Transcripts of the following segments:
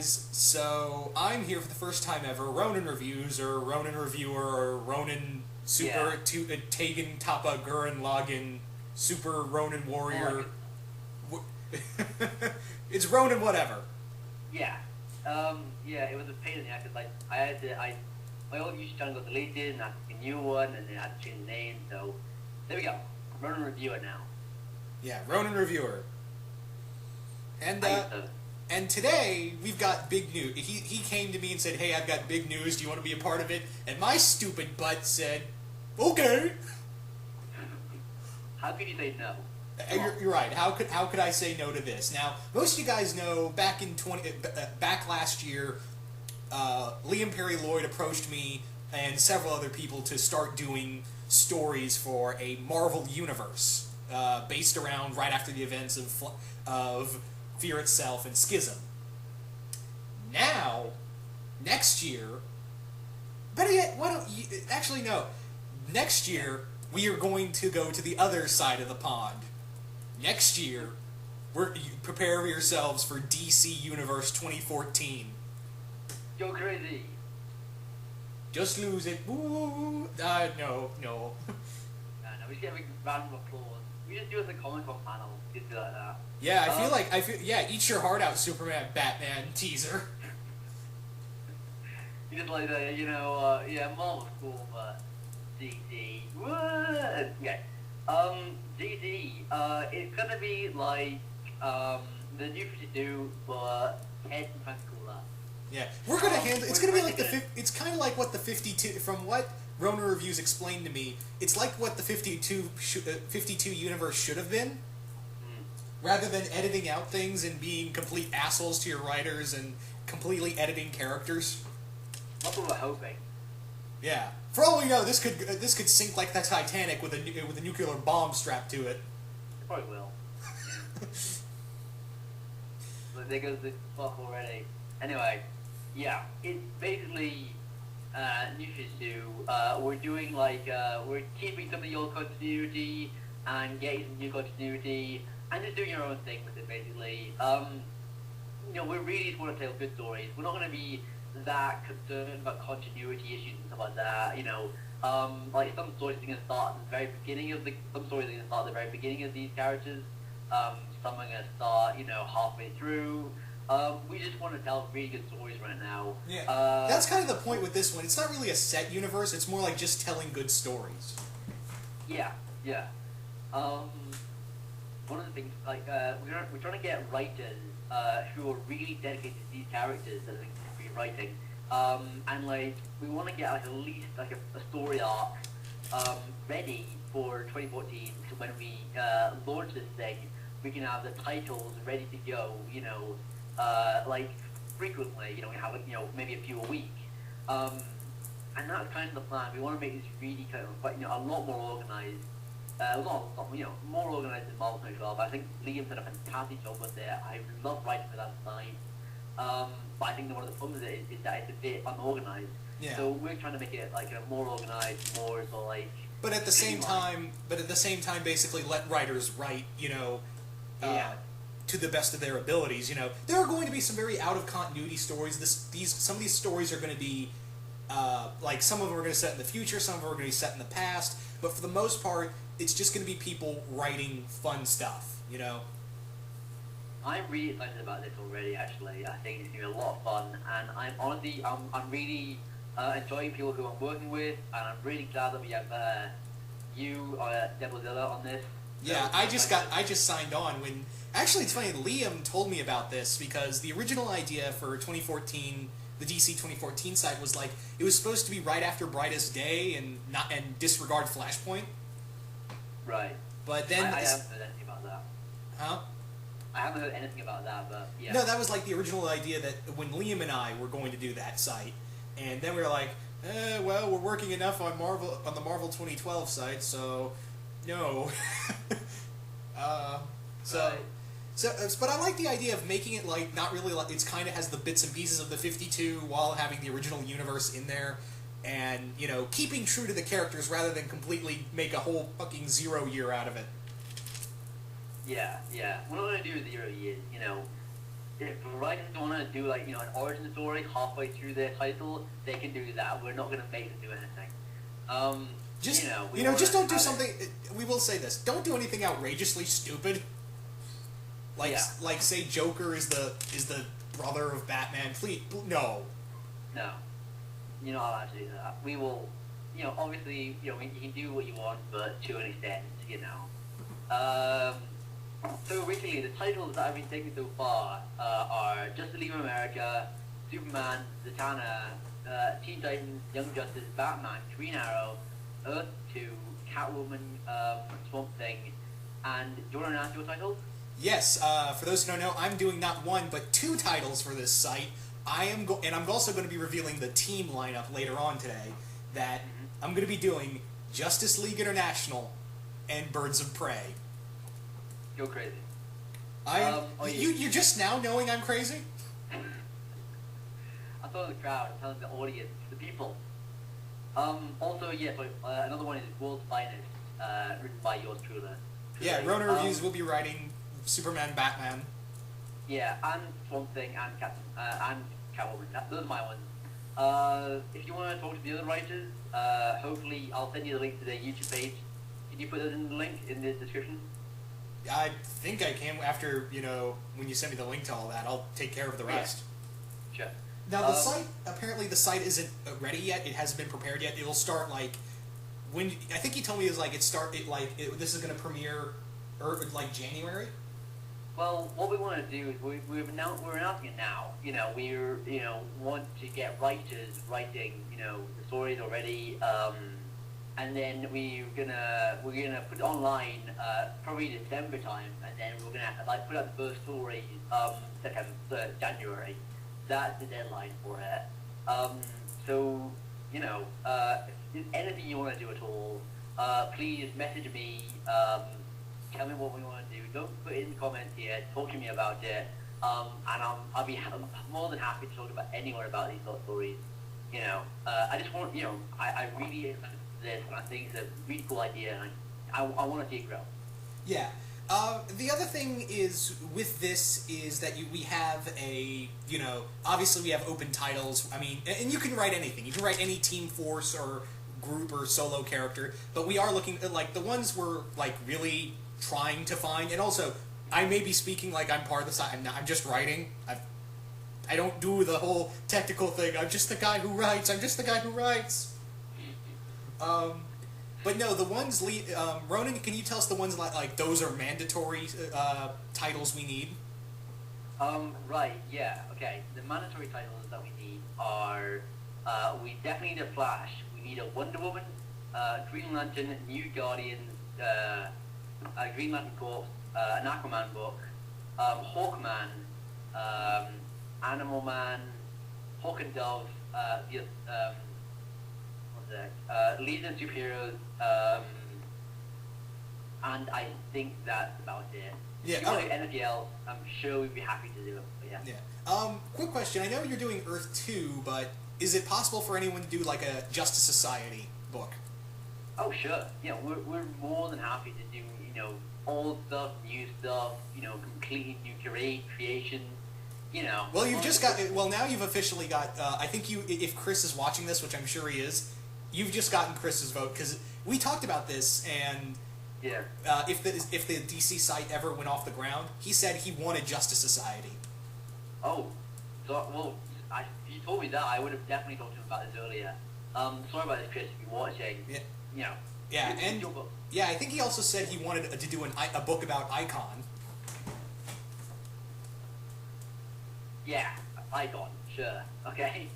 guys, so I'm here for the first time ever, Ronin Reviews, or RoninReviewer, or Ronin Super Tagan Tapa Gurren Lagann Super Ronin Warrior. It's Ronin whatever. Yeah. It was a pain in the ass, because my old YouTube channel got deleted, and I had to make a new one, and then I had to change the name, so there we go. RoninReviewer now. Yeah, RoninReviewer. And today, we've got big news. He came to me and said, hey, I've got big news, do you want to be a part of it? And my stupid butt said, okay. How could you say no? You're right. How could I say no to this? Now, most of you guys know, back last year, Liam Perry Lloyd approached me and several other people to start doing stories for a Marvel universe based around right after the events of Fear Itself and Schism. Now, next year, better yet, why don't you, actually no, next year we are going to go to the other side of the pond. Next year, prepare yourselves for DC Universe 2014. Go crazy. Just lose it. Woo! No. No, we should have a round of applause. We just do it as a Comic-Con panel. Just do like that. Yeah, I feel, eat your heart out, Superman, Batman teaser. You just like the, Marvel's cool, but DC, what? Yeah. DC, it's gonna be like, the new 52, but 10 times cooler. Yeah, we're gonna handle. It's gonna be like it's kind of like what the 52. From what Ronin Reviews explained to me, it's like what the 52 universe should have been. Rather than editing out things and being complete assholes to your writers and completely editing characters. That's what we're hoping. Yeah. For all we know, this could sink like the Titanic with a nuclear bomb strapped to it. It probably will. But there goes the fuck already. Anyway, yeah, it's basically New 52. We're doing we're keeping some of the old continuity and getting some new continuity and just doing your own thing with it, basically. We really just want to tell good stories. We're not going to be that concerned about continuity issues and stuff like that. Some stories are going to start at the very beginning of the very beginning of these characters. Some are going to start, halfway through. We just want to tell really good stories right now. Yeah, that's kind of the point with this one. It's not really a set universe. It's more like just telling good stories. Yeah. One of the things, we're trying to get writers who are really dedicated to these characters that are going to be writing, and we want to get at least a story arc ready for 2014. So when we launch this thing, we can have the titles ready to go. Frequently. We have maybe a few a week, and that's kind of the plan. We want to make this really kind of a lot more organized. More organized than Marvel 2012, but I think Liam did a fantastic job with it. I love writing for that design. But I think one of the problems with it is that it's a bit unorganized. Yeah. So we're trying to make it more organized, more so But at the same time, basically let writers write, to the best of their abilities. There are going to be some very out of continuity stories. Some of these stories are going to be some of them are going to set in the future, some of them are going to be set in the past. But for the most part, it's just going to be people writing fun stuff, I'm really excited about this already, actually. I think it's going to be a lot of fun, and I'm really enjoying people who I'm working with, and I'm really glad that we have you, Devilzilla, on this. Yeah, I just signed on when... Actually, it's funny, Liam told me about this, because the original idea for 2014... The DC 2014 site was it was supposed to be right after Brightest Day and disregard Flashpoint. Right. But then I haven't heard anything about that. Huh? I haven't heard anything about that, but yeah. No, that was the original idea that when Liam and I were going to do that site, and then we were like, we're working enough on the Marvel 2012 site, so no. Right. But I like the idea of making it not really it's kind of has the bits and pieces of the 52 while having the original universe in there, and keeping true to the characters rather than completely make a whole fucking 0 year out of it. Yeah. We're not going to do 0 years. if writers want to do like an origin story halfway through their title, they can do that. We're not going to make them do anything. Just we just don't do something. We will say this: don't do anything outrageously stupid. Like say Joker is the brother of Batman. Please, no. No, you're not allowed to do that. We will, obviously, you can do what you want, but to an extent, So originally, the titles that I've been taking so far are Justice League of America, Superman, Zatanna, Teen Titans, Young Justice, Batman, Green Arrow, Earth 2, Catwoman, Swamp Thing, and do you want to announce your titles? Yes, for those who don't know, I'm doing not one, but 2 titles for this site. I'm also going to be revealing the team lineup later on today, that I'm going to be doing Justice League International and Birds of Prey. You're crazy. You're just now knowing I'm crazy? I thought the crowd, I'm telling the audience, the people. Also, another one is World's Finest, written by yours truly. Yeah, Ronin Reviews will be writing Superman, Batman. Yeah, and Swamp Thing and Catwoman. Those are my ones. If you want to talk to the other writers, hopefully I'll send you the link to their YouTube page. Can you put those in the link in the description? I think I can after, when you send me the link to all that. I'll take care of the rest. Yeah. Sure. Now, apparently the site isn't ready yet. It hasn't been prepared yet. It'll start, I think he told me this is going to premiere, January? Well, what we want to do is we're announcing it now. We want to get writers writing, the stories already, and then we're gonna put it online probably December time, and then we're gonna put out the first story January. That's the deadline for it. So if there's anything you want to do at all, please message me. Tell me what we want to do. Don't put it in the comments here. Talk to me about it. And I'll be more than happy to talk about anyone about these sort of stories. I just want, I really like this, and I think it's a really cool idea, and I want to see it grow. Yeah. The other thing is with this is that we have obviously we have open titles. I mean, and you can write anything. You can write any team force or group or solo character, but we are looking at the ones we're really trying to find. And also, I may be speaking like I'm part of the site. I'm just writing. I don't do the whole technical thing. I'm just the guy who writes. But no, the ones, Ronin, can you tell us the ones those are mandatory titles we need? Right, yeah, okay. The mandatory titles that we need are, we definitely need a Flash. We need a Wonder Woman, Green Lantern, New Guardians, Green Lantern Corps, an Aquaman book, Hawkman, Animal Man, Hawk and Dove, Legion of Superheroes, and I think that's about it. Yeah, if you want to do anything else, I'm sure we'd be happy to do it. But yeah. Yeah. Quick question. I know you're doing Earth 2, but is it possible for anyone to do a Justice Society book? Oh, sure. We're more than happy to do, old stuff, new stuff, completely new creation. Well, you've just got. Well, now you've officially got. I think if Chris is watching this, which I'm sure he is, you've just gotten Chris's vote because we talked about this, and yeah. If the DC site ever went off the ground, he said he wanted Justice Society. Oh, so if you told me that, I would have definitely talked to him about this earlier. Sorry about this, Chris. If you're watching, Yeah, and I think he also said he wanted to do a book about Icon. Yeah, Icon, sure, okay.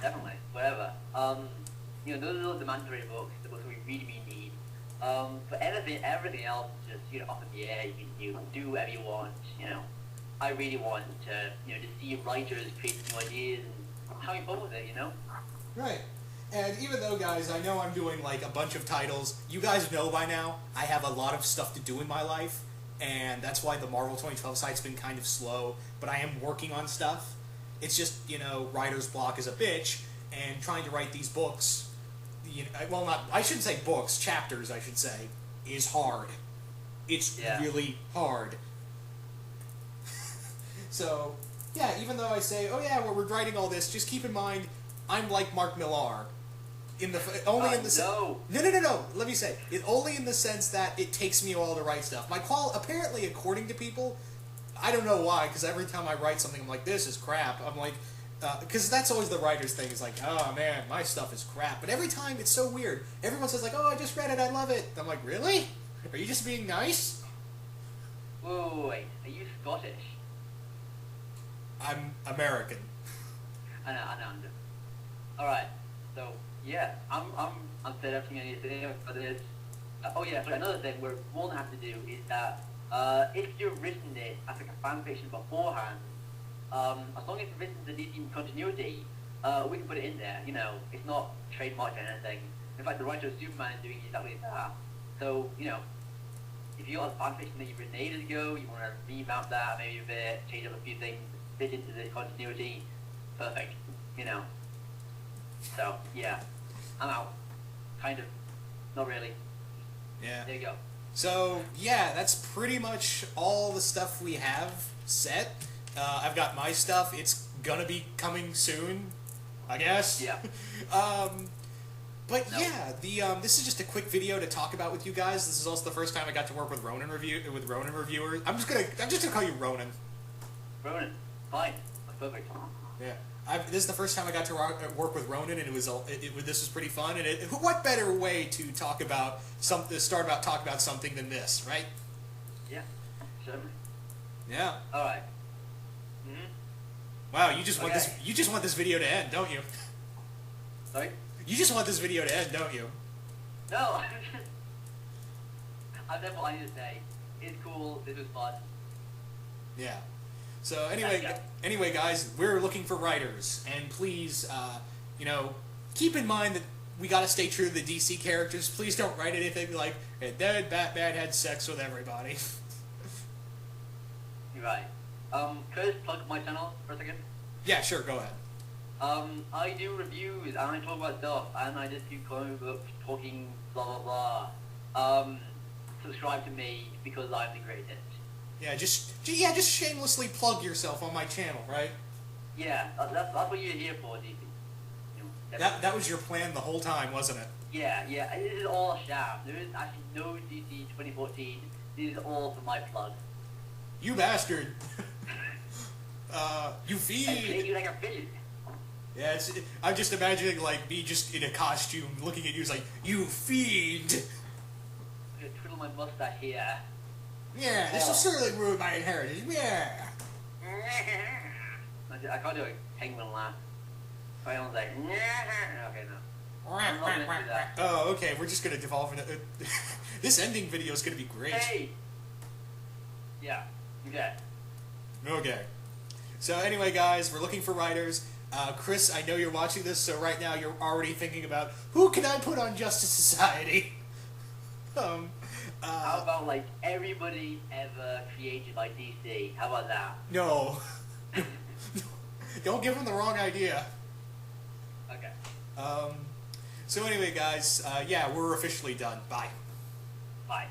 Definitely, whatever. Those are the mandatory books, the books we really need. But everything else is just, up in the air. You can do whatever you want, I really want to, to see writers creating new ideas and having fun with it, Right. And even though, guys, I know I'm doing a bunch of titles, you guys know by now I have a lot of stuff to do in my life, and that's why the Marvel 2012 site's been kind of slow, but I am working on stuff. It's just, writer's block is a bitch, and trying to write these books, I shouldn't say books, chapters, I should say, is hard. It's really hard. So, yeah, even though I say, oh yeah, we're writing all this, just keep in mind, I'm like Mark Millar. In the only in the no. Let me say it only in the sense that it takes me a while to write stuff. Apparently, according to people, I don't know why. Because every time I write something, I'm like, this is crap. I'm like, because that's always the writer's thing. Is like, oh man, my stuff is crap. But every time it's so weird. Everyone says like, oh, I just read it, I love it. I'm like, really? Are you just being nice? Wait, are you Scottish? I'm American. I know. All right, so. Yeah, I'm set up to anything for this. Oh yeah, so another thing we're more than happy to do is that if you've written it as like a fan fiction beforehand, as long as you've written the DC continuity, we can put it in there. You know, it's not trademarked or anything. In fact, the writer of Superman is doing exactly that. So you know, if you got a fan fiction that you've written ages ago, you want to revamp that maybe a bit, change up a few things, fit into the continuity, perfect. You know. So, yeah, I'm out. Kind of. Not really. Yeah. There you go. So, yeah, that's pretty much all the stuff we have set. I've got my stuff. It's gonna be coming soon, I guess. Yeah. But yeah, this is just a quick video to talk about with you guys. This is also the first time I got to work with RoninReviewer. I'm just gonna call you Ronin. Ronin. Fine. That's perfect. Yeah. This is the first time I got to work with Ronin, and this was pretty fun. And what better way to talk about talk about something than this, right? Yeah, certainly. Yeah. All right. Wow, you just want this video to end, don't you? Sorry. You just want this video to end, don't you? No. I've never what I need to say. It's cool. This was fun. Yeah. So anyway, guys, we're looking for writers, and please, keep in mind that we gotta stay true to the DC characters. Please don't write anything like, "And then Batman had sex with everybody." You're right. Can I just plug my channel for a second? Yeah, sure. Go ahead. I do reviews and I talk about stuff and I just do comic books, talking, blah blah blah. Subscribe to me because I'm the greatest. Yeah, just shamelessly plug yourself on my channel, right? Yeah, that's what you're here for, DC. You know, that was your plan the whole time, wasn't it? Yeah. This is all a sham. There is actually no DC 2014. This is all for my plug. You bastard! You feed. I treat you like a villain. Yeah, I'm just imagining like me just in a costume, looking at you, like, you feed. I'm gonna twiddle my mustache here. Yeah, this will certainly ruin my inheritance. Yeah. I can't do a penguin laugh. I don't say. Okay, no. I'm not gonna do that. Oh, okay. We're just gonna devolve into. This ending video is gonna be great. Hey. Yeah. Okay. Okay. So anyway, guys, we're looking for writers. Chris, I know you're watching this, so right now you're already thinking about who can I put on Justice Society. How about like everybody ever created by DC? How about that? No. Don't give them the wrong idea. Okay. So anyway, guys, yeah, we're officially done. Bye. Bye.